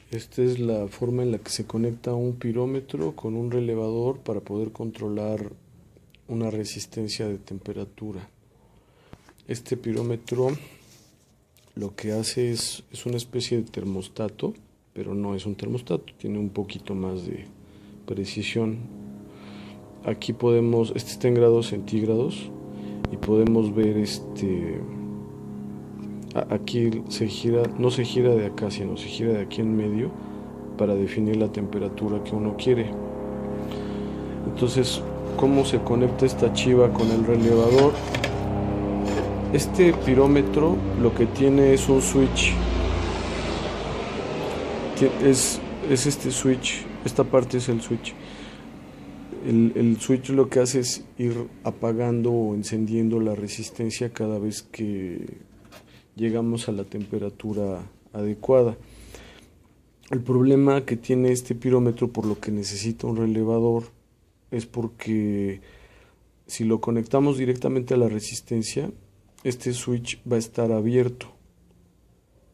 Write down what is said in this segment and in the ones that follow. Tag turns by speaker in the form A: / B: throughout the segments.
A: Esta es la forma en la que se conecta un pirómetro con un relevador para poder controlar una resistencia de temperatura. Este pirómetro lo que hace es una especie de termostato, pero no es un termostato, tiene un poquito más de precisión. Aquí podemos, este está en grados centígrados y podemos ver aquí se gira, no se gira de acá, sino se gira de aquí en medio para definir la temperatura que uno quiere. Entonces, ¿cómo se conecta esta chiva con el relevador? Este pirómetro lo que tiene es un switch. Es este switch, esta parte es el switch. El switch lo que hace es ir apagando o encendiendo la resistencia cada vez que llegamos a la temperatura adecuada. El problema que tiene este pirómetro, por lo que necesita un relevador, es porque si lo conectamos directamente a la resistencia, este switch va a estar abierto,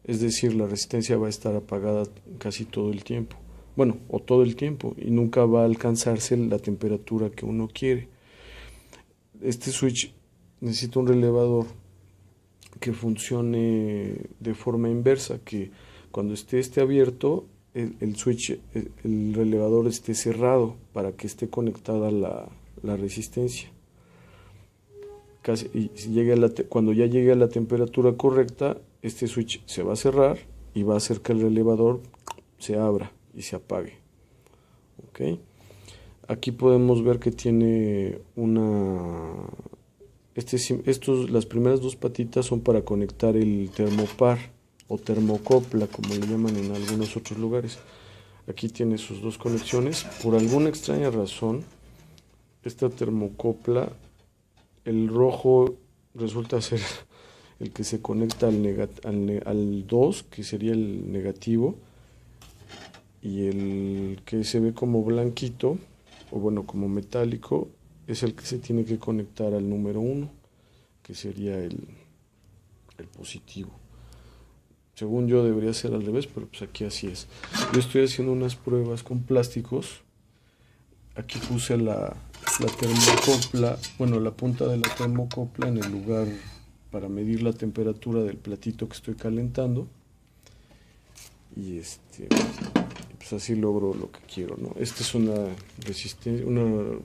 A: es decir, la resistencia va a estar apagada casi todo el tiempo, bueno, o todo el tiempo, y nunca va a alcanzarse la temperatura que uno quiere. Este switch necesita un relevador que funcione de forma inversa, que cuando esté abierto, el switch, el relevador esté cerrado para que esté conectada la resistencia. Y cuando ya llegue a la temperatura correcta, este switch se va a cerrar y va a hacer que el relevador se abra y se apague. ¿Okay? Aquí podemos ver que tiene las primeras dos patitas son para conectar el termopar o termocopla, como le llaman en algunos otros lugares. Aquí tiene sus dos conexiones. Por alguna extraña razón, esta termocopla, el rojo resulta ser el que se conecta al 2, que sería el negativo, y el que se ve como blanquito, o bueno, como metálico, es el que se tiene que conectar al número 1, que sería el positivo. Según yo debería ser al revés, pero pues aquí así es. Yo estoy haciendo unas pruebas con plásticos. Aquí puse la termocopla, bueno, la punta de la termocopla en el lugar para medir la temperatura del platito que estoy calentando. Y pues así logro lo que quiero, ¿no? Esta es una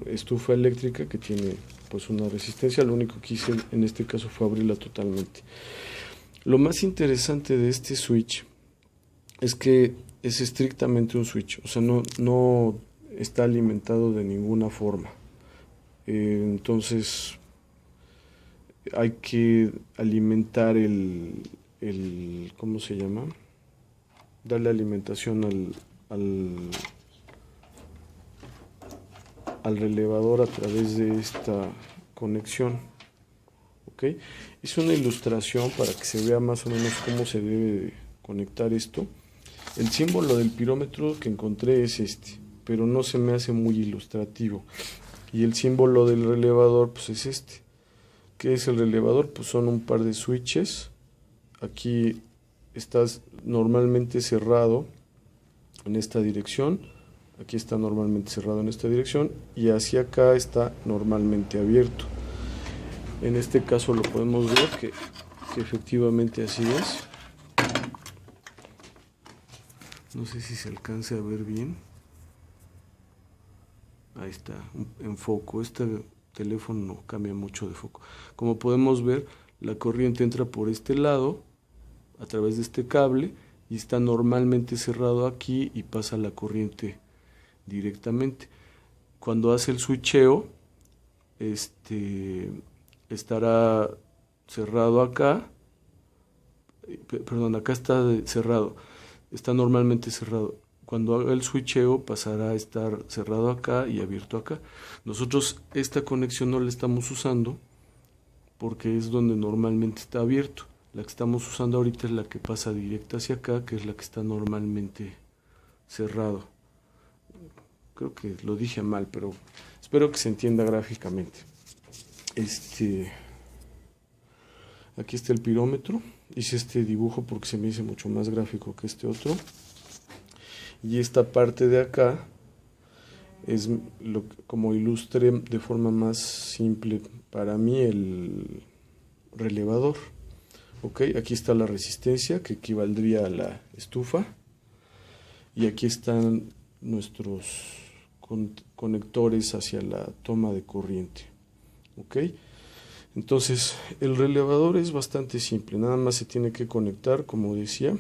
A: estufa eléctrica que tiene pues una resistencia. Lo único que hice en este caso fue abrirla totalmente. Lo más interesante de este switch es que es estrictamente un switch, o sea, no está alimentado de ninguna forma. Entonces hay que alimentar ¿cómo se llama? Darle alimentación al relevador a través de esta conexión. ¿Okay? Hice una ilustración para que se vea más o menos cómo se debe conectar esto. El símbolo del pirómetro que encontré es este, pero no se me hace muy ilustrativo. Y el símbolo del relevador pues es este. ¿Qué es el relevador? Pues son un par de switches. Aquí estás normalmente cerrado en esta dirección, aquí está normalmente cerrado en esta dirección, y hacia acá está normalmente abierto. En este caso lo podemos ver que efectivamente así es. No sé si se alcance a ver bien. Ahí está, en foco. Este teléfono no cambia mucho de foco. Como podemos ver, la corriente entra por este lado a través de este cable y está normalmente cerrado aquí y pasa la corriente directamente. Cuando hace el switcheo, estará cerrado acá, perdón, acá está cerrado, está normalmente cerrado. Cuando haga el switcheo pasará a estar cerrado acá y abierto acá. Nosotros esta conexión no la estamos usando porque es donde normalmente está abierto. La que estamos usando ahorita es la que pasa directa hacia acá, que es la que está normalmente cerrado. Creo que lo dije mal, pero espero que se entienda gráficamente. Aquí está el pirómetro. Hice este dibujo porque se me hizo mucho más gráfico que este otro. Y esta parte de acá es como ilustre de forma más simple para mí el relevador. Ok, aquí está la resistencia que equivaldría a la estufa, y aquí están nuestros conectores hacia la toma de corriente. Ok, entonces el relevador es bastante simple, nada más se tiene que conectar, como decía,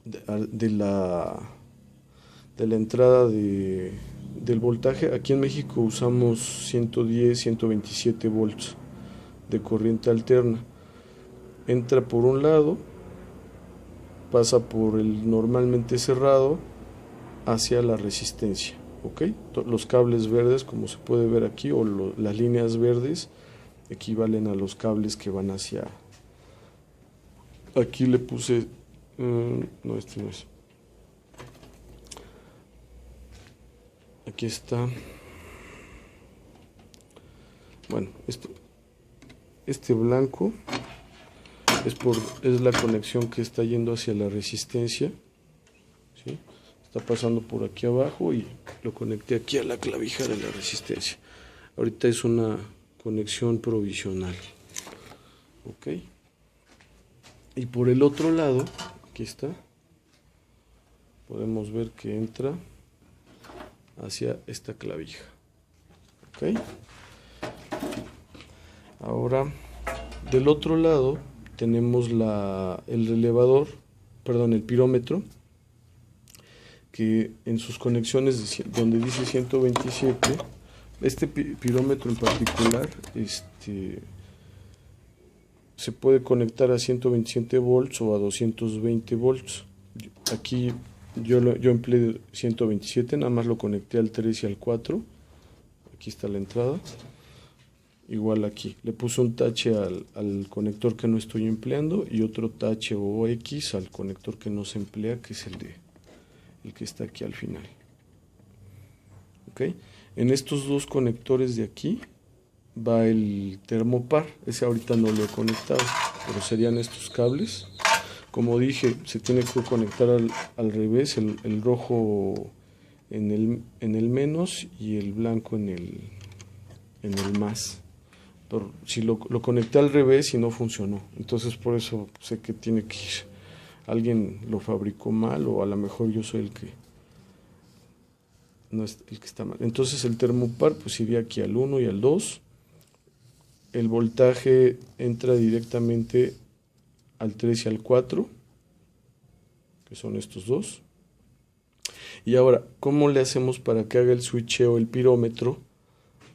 A: de la entrada del voltaje. Aquí en México usamos 110, 127 volts de corriente alterna. Entra por un lado, pasa por el normalmente cerrado hacia la resistencia. ¿Ok? Los cables verdes, como se puede ver aquí, o las líneas verdes, equivalen a los cables que van hacia... Aquí le puse... no, este no es. Aquí está. Bueno, este blanco es la conexión que está yendo hacia la resistencia, ¿sí? Está pasando por aquí abajo y lo conecté aquí a la clavija de la resistencia. Ahorita es una conexión provisional. Ok. Y por el otro lado, aquí está, podemos ver que entra hacia esta clavija. Ok. Ahora, del otro lado tenemos el relevador, perdón, el pirómetro, que en sus conexiones donde dice 127, este pirómetro en particular, se puede conectar a 127 volts o a 220 volts. Aquí yo empleé 127, nada más lo conecté al 3 y al 4. Aquí está la entrada. Igual aquí, le puse un tache al conector que no estoy empleando y otro tache o X al conector que no se emplea, que es el que está aquí al final. ¿Ok? En estos dos conectores de aquí va el termopar. Ese ahorita no lo he conectado, pero serían estos cables. Como dije, se tiene que conectar al revés, el rojo en el menos y el blanco en el más. Pero si lo conecté al revés y no funcionó, entonces por eso sé que tiene que ir. Alguien lo fabricó mal, o a lo mejor yo soy el que no es el que está mal. Entonces el termopar pues iría aquí al 1 y al 2. El voltaje entra directamente al 3 y al 4, que son estos dos. Y ahora, ¿cómo le hacemos para que haga el switcheo el pirómetro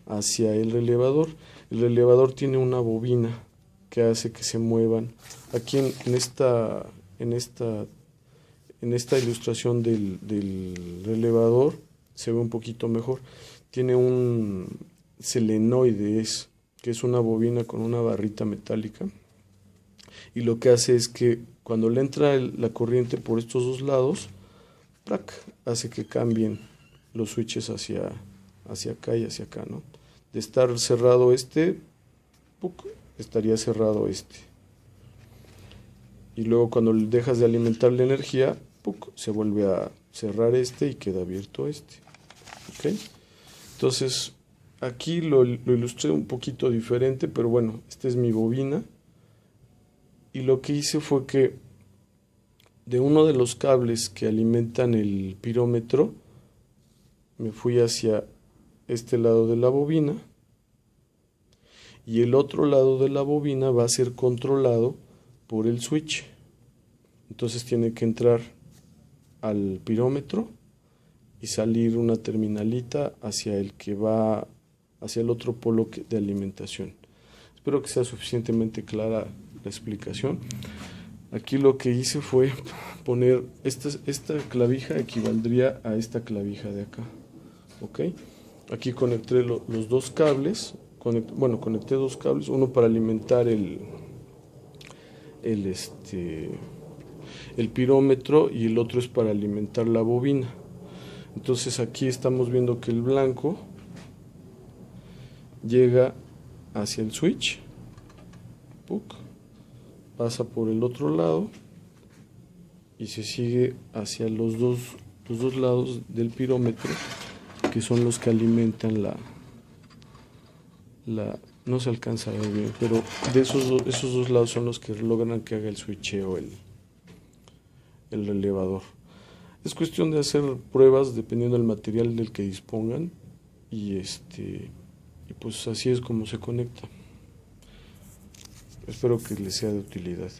A: hacia el relevador? El relevador tiene una bobina que hace que se muevan. Aquí en esta ilustración del relevador se ve un poquito mejor. Tiene un selenoide, que es una bobina con una barrita metálica. Y lo que hace es que cuando le entra la corriente por estos dos lados, ¡prac!, hace que cambien los switches hacia acá y hacia acá, ¿no? De estar cerrado ¡puc!, estaría cerrado este. Y luego cuando dejas de alimentarle energía, ¡puc!, se vuelve a cerrar y queda abierto este. ¿Ok? Entonces, aquí lo ilustré un poquito diferente, pero bueno, esta es mi bobina. Y lo que hice fue que de uno de los cables que alimentan el pirómetro, me fui hacia este lado de la bobina, y el otro lado de la bobina va a ser controlado por el switch. Entonces tiene que entrar al pirómetro y salir una terminalita hacia el que va hacia el otro polo de alimentación. Espero que sea suficientemente clara la explicación. Aquí lo que hice fue poner esta clavija equivaldría a esta clavija de acá. ¿Ok? Aquí conecté los dos cables. Conecté dos cables, uno para alimentar el pirómetro y el otro es para alimentar la bobina. Entonces aquí estamos viendo que el blanco llega hacia el switch, ¡puc!, pasa por el otro lado y se sigue hacia los dos los dos lados del pirómetro, que son los que alimentan no se alcanza a ver bien, pero esos dos lados son los que logran que haga el switcheo el relevador. Es cuestión de hacer pruebas dependiendo del material del que dispongan y pues así es como se conecta. Espero que les sea de utilidad.